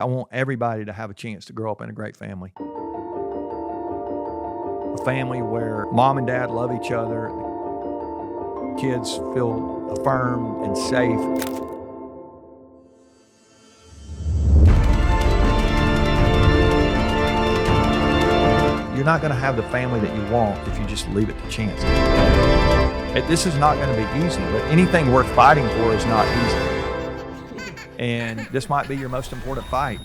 I want everybody to have a chance to grow up in a great family. A family where mom and dad love each other, the kids feel affirmed and safe. You're not going to have the family that you want if you just leave it to chance. This is not going to be easy, but anything worth fighting for is not easy. And this might be your most important fight.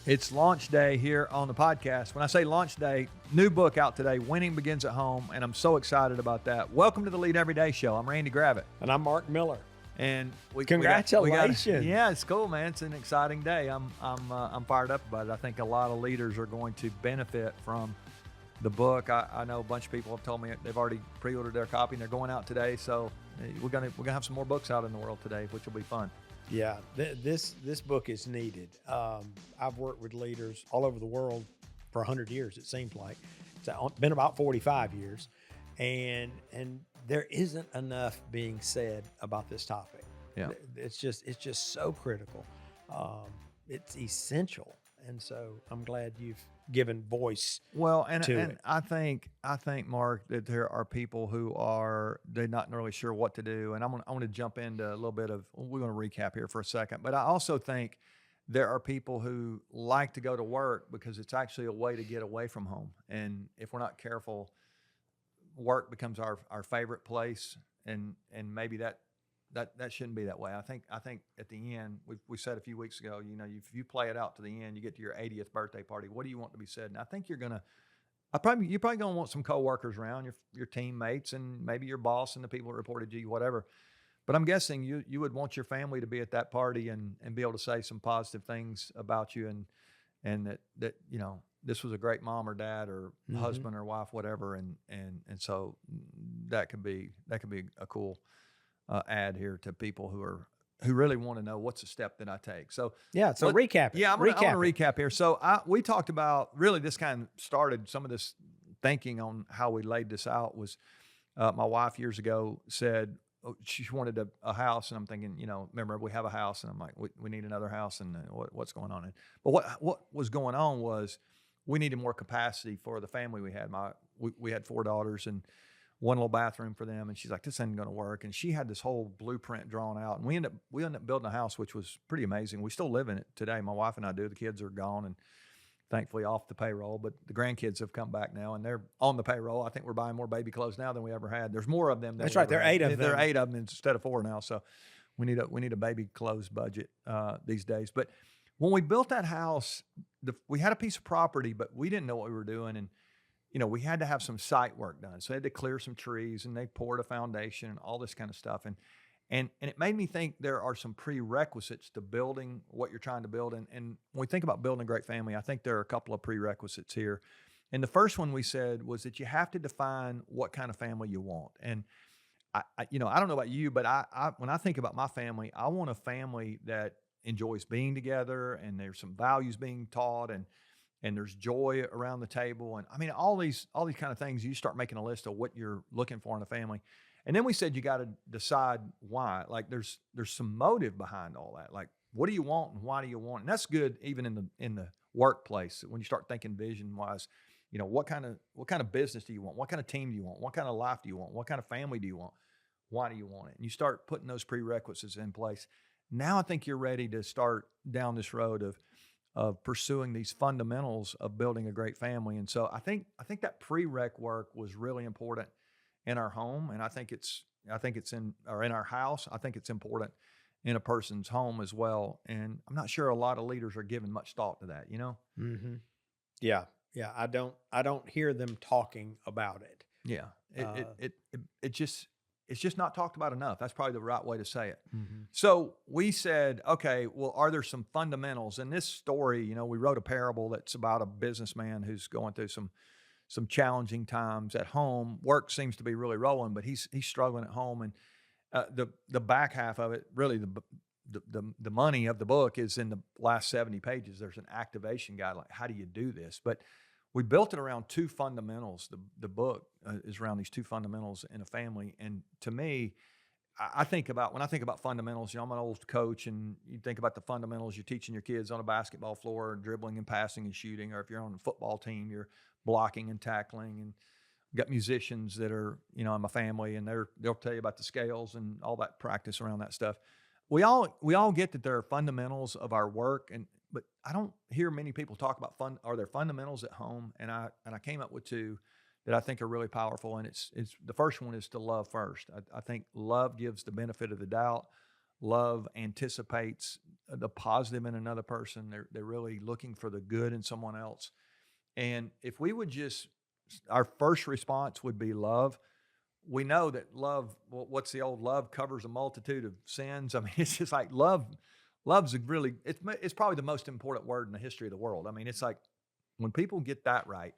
It's launch day here on the podcast. When I say launch day, new book out today, Winning Begins at Home, and I'm so excited about that. Welcome to the Lead Everyday Show. I'm Randy Gravitt. And I'm Mark Miller. And Congratulations. Yeah, it's cool, man. It's an exciting day. I'm fired up about it. I think a lot of leaders are going to benefit from the book. I know a bunch of people have told me they've already pre-ordered their copy and they're going out today. So we're gonna have some more books out in the world today, which will be fun. Yeah, this book is needed. I've worked with leaders all over the world for 100 years, it seems like. It's been about 45 years. And there isn't enough being said about this topic. Yeah. It's just so critical. It's essential. And so I'm glad you've given voice to it. I think Mark, that there are people who they're not really sure what to do. And I want to jump into a little bit of, we're going to recap here for a second, but I also think there are people who like to go to work because it's actually a way to get away from home. And if we're not careful, work becomes our favorite place, and maybe that shouldn't be that way. I think at the end, we said a few weeks ago, if you play it out to the end, you get to your 80th birthday party. What do you want to be said? And I think you're probably gonna want some coworkers around, your teammates, and maybe your boss and the people that reported to you, whatever. But I'm guessing you would want your family to be at that party and be able to say some positive things about you, and that this was a great mom or dad or husband or wife, whatever. And so that could be a cool add here to people who really want to know what's the step that I take. So recap. Yeah, I'm going to recap here. So we talked about, really this kind of started some of this thinking on how we laid this out was my wife years ago said, she wanted a house, and I'm thinking, remember we have a house, and I'm like, we need another house, and what's going on? But what was going on was we needed more capacity for the family we had. We had 4 daughters and one little bathroom for them, and she's like, this ain't going to work. And she had this whole blueprint drawn out, and we ended up building a house, which was pretty amazing. We still live in it today. My wife and I do. The kids are gone and thankfully off the payroll, but the grandkids have come back now and they're on the payroll. I think we're buying more baby clothes now than we ever had. There's more of them. That's right. There are 8 of them. There are 8 of them instead of 4 now. So we need a baby clothes budget these days. But when we built that house, we had a piece of property, but we didn't know what we were doing. And, we had to have some site work done. So they had to clear some trees, and they poured a foundation and all this kind of stuff. And it made me think there are some prerequisites to building what you're trying to build. And when we think about building a great family, I think there are a couple of prerequisites here. And the first one we said was that you have to define what kind of family you want. And I don't know about you, but I when I think about my family, I want a family that enjoys being together, and there's some values being taught, and there's joy around the table. And I mean, all these kind of things, you start making a list of what you're looking for in a family. And then we said you got to decide why. Like there's some motive behind all that. Like, what do you want and why do you want it? And that's good even in the workplace when you start thinking vision wise. What kind of business do you want? What kind of team do you want? What kind of life do you want? What kind of family do you want? Why do you want it? And you start putting those prerequisites in place. Now I think you're ready to start down this road of pursuing these fundamentals of building a great family. And so I think that prereq work was really important in our home, and I think it's in our house. I think it's important in a person's home as well. And I'm not sure a lot of leaders are giving much thought to that. Mm-hmm. Yeah. I don't hear them talking about it. Yeah. It's just not talked about enough. That's probably the right way to say it. Mm-hmm. So we said, okay, well, are there some fundamentals in this story? We wrote a parable that's about a businessman who's going through some challenging times at home. Work seems to be really rolling, but he's struggling at home. And the back half of it, really the money of the book is in the last 70 pages. There's an activation guide, like how do you do this? But we built it around two fundamentals. The book is around these two fundamentals in a family. And to me, I think about when I think about fundamentals, I'm an old coach, and you think about the fundamentals you're teaching your kids on a basketball floor, dribbling and passing and shooting, or if you're on a football team, you're blocking and tackling. And got musicians that are, in my family, and they'll tell you about the scales and all that practice around that stuff. We all get that there are fundamentals of our work, but I don't hear many people talk about are there fundamentals at home? And I came up with two that I think are really powerful. And it's the first one is to love first. I think love gives the benefit of the doubt. Love anticipates the positive in another person. They're really looking for the good in someone else. And if we would just, our first response would be love. We know that love, what's the old love covers a multitude of sins. I mean, it's just like love. Love's it's probably the most important word in the history of the world. I mean, it's like when people get that right,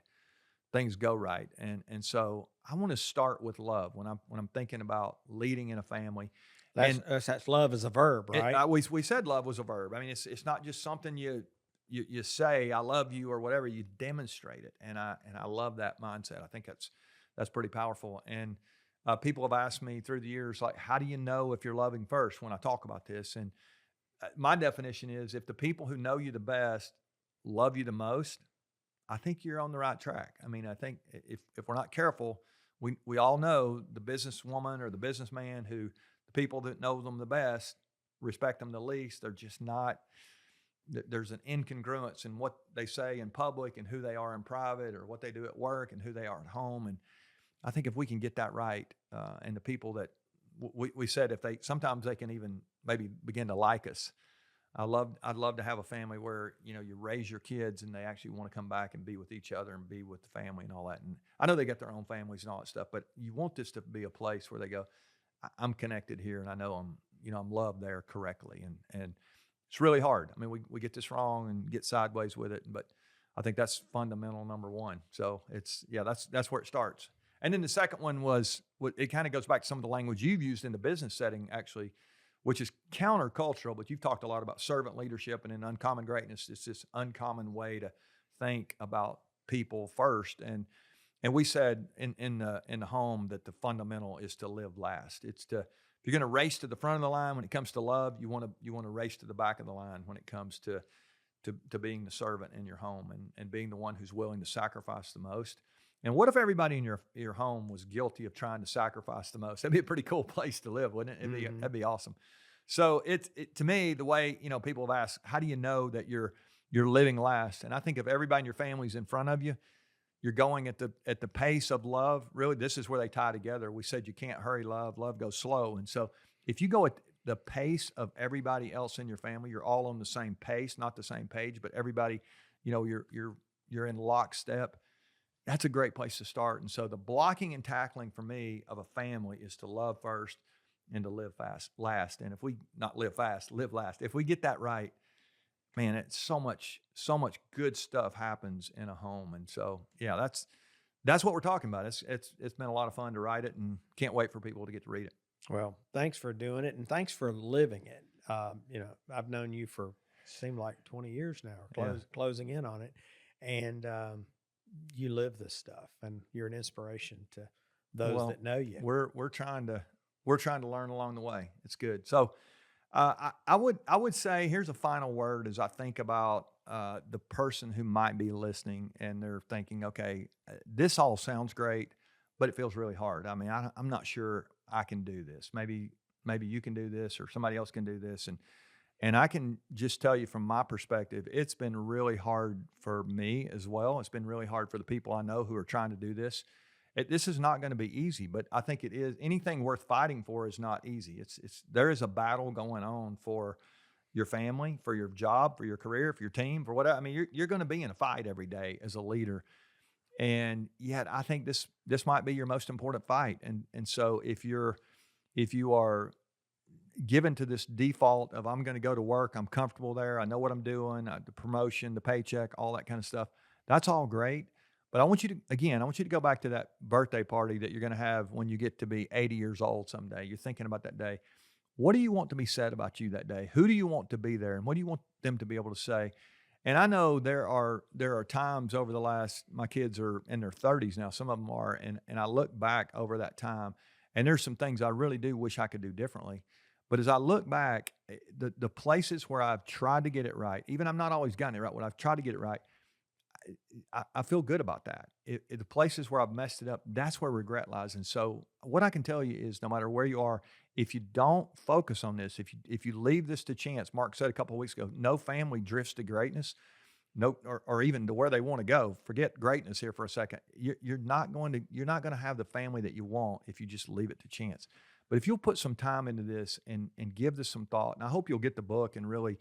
things go right. And so I want to start with love when I'm thinking about leading in a family. That's love is a verb, right? We said love was a verb. I mean, it's not just something you say I love you or whatever. You demonstrate it, and I love that mindset. I think that's pretty powerful. And people have asked me through the years, like, how do you know if you're loving first when I talk about this? And my definition is, if the people who know you the best love you the most, I think you're on the right track. I mean, I think if we're not careful, we all know the businesswoman or the businessman who the people that know them the best respect them the least. They're just not. There's an incongruence in what they say in public and who they are in private, or what they do at work and who they are at home. And I think if we can get that right, and the people that we said, sometimes they can even maybe begin to like us. I'd love to have a family where, you raise your kids and they actually want to come back and be with each other and be with the family and all that. And I know they got their own families and all that stuff, but you want this to be a place where they go, I'm connected here, and I know I'm loved there correctly. And it's really hard. I mean, we get this wrong and get sideways with it, but I think that's fundamental number one. So that's where it starts. And then the second one was, it kind of goes back to some of the language you've used in the business setting, actually, which is countercultural, but you've talked a lot about servant leadership, and in Uncommon Greatness, it's this uncommon way to think about people first. And we said in the home that the fundamental is to live last. It's to, if you're going to race to the front of the line when it comes to love, you want to race to the back of the line when it comes to being the servant in your home, and being the one who's willing to sacrifice the most. And what if everybody in your home was guilty of trying to sacrifice the most? That'd be a pretty cool place to live, wouldn't it? That'd be awesome. So it to me, the way, people have asked, how do you know that you're living last? And I think if everybody in your family's in front of you, you're going at the pace of love. Really, this is where they tie together. We said you can't hurry love. Love goes slow. And so if you go at the pace of everybody else in your family, you're all on the same pace, not the same page, but everybody, you're in lockstep. That's a great place to start. And so the blocking and tackling for me of a family is to love first and to live last. And if we not live fast, live last. If we get that right, man, it's so much good stuff happens in a home. And so, that's what we're talking about. It's been a lot of fun to write it, and can't wait for people to get to read it. Well, thanks for doing it, and thanks for living it. I've known you for, seemed like 20 years now, closing in on it. And, you live this stuff, and you're an inspiration to those that know you. We're trying to learn along the way. It's good. So I would say, here's a final word as I think about the person who might be listening and they're thinking, okay, this all sounds great, but it feels really hard. I mean, I'm not sure I can do this. Maybe you can do this, or somebody else can do this. And I can just tell you from my perspective, it's been really hard for me as well. It's been really hard for the people I know who are trying to do this. This is not going to be easy, but I think it is. Anything worth fighting for is not easy. There is a battle going on for your family, for your job, for your career, for your team, for whatever. I mean, you're going to be in a fight every day as a leader. And yet I think this might be your most important fight. And so if you are given to this default of, I'm going to go to work, I'm comfortable there, I know what I'm doing, the promotion, the paycheck, all that kind of stuff, that's all great. But I want you to go back to that birthday party that you're going to have when you get to be 80 years old someday. You're thinking about that day. What do you want to be said about you that day? Who do you want to be there? And what do you want them to be able to say? And I know there are times over the last, my kids are in their 30s now, some of them are, and I look back over that time, and there's some things I really do wish I could do differently. But as I look back, the places where I've tried to get it right, even I'm not always gotten it right, when I've tried to get it right, I feel good about that. The places where I've messed it up, that's where regret lies. And so, what I can tell you is, no matter where you are, if you don't focus on this, if you leave this to chance, Mark said a couple of weeks ago, no family drifts to greatness, no, or even to where they want to go. Forget greatness here for a second. You're not going to have the family that you want if you just leave it to chance. But if you'll put some time into this and give this some thought, and I hope you'll get the book and really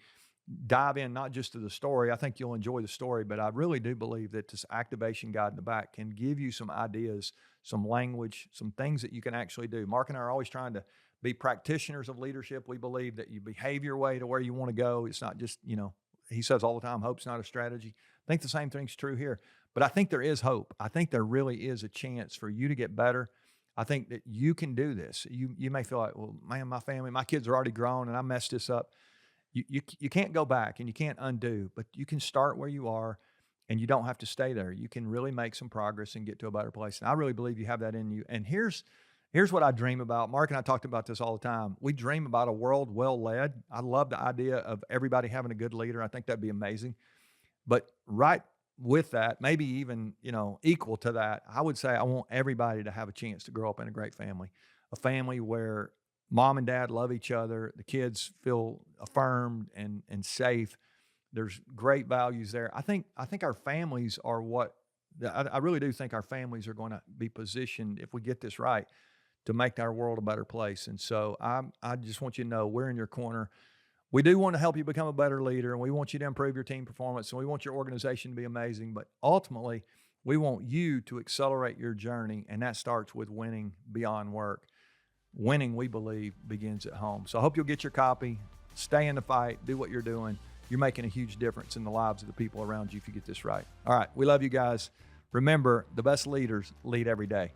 dive in not just to the story. I think you'll enjoy the story, but I really do believe that this activation guide in the back can give you some ideas, some language, some things that you can actually do. Mark and I are always trying to be practitioners of leadership. We believe that you behave your way to where you want to go. It's not just, he says all the time, hope's not a strategy. I think the same thing's true here, but I think there is hope. I think there really is a chance for you to get better. I think that you can do this. You may feel like, well, man, my family, my kids are already grown and I messed this up. You can't go back and you can't undo, but you can start where you are and you don't have to stay there. You can really make some progress and get to a better place. And I really believe you have that in you. And here's what I dream about. Mark and I talked about this all the time. We dream about a world well led. I love the idea of everybody having a good leader. I think that'd be amazing. But right with that, maybe even, equal to that, I would say I want everybody to have a chance to grow up in a great family, a family where mom and dad love each other. The kids feel affirmed and safe. There's great values there. I think our families are I really do think our families are going to be positioned, if we get this right, to make our world a better place. And so I just want you to know we're in your corner. We do want to help you become a better leader, and we want you to improve your team performance, and we want your organization to be amazing. But ultimately, we want you to accelerate your journey, and that starts with winning beyond work. Winning, we believe, begins at home. So I hope you'll get your copy, stay in the fight, do what you're doing. You're making a huge difference in the lives of the people around you if you get this right. All right, we love you guys. Remember, the best leaders lead every day.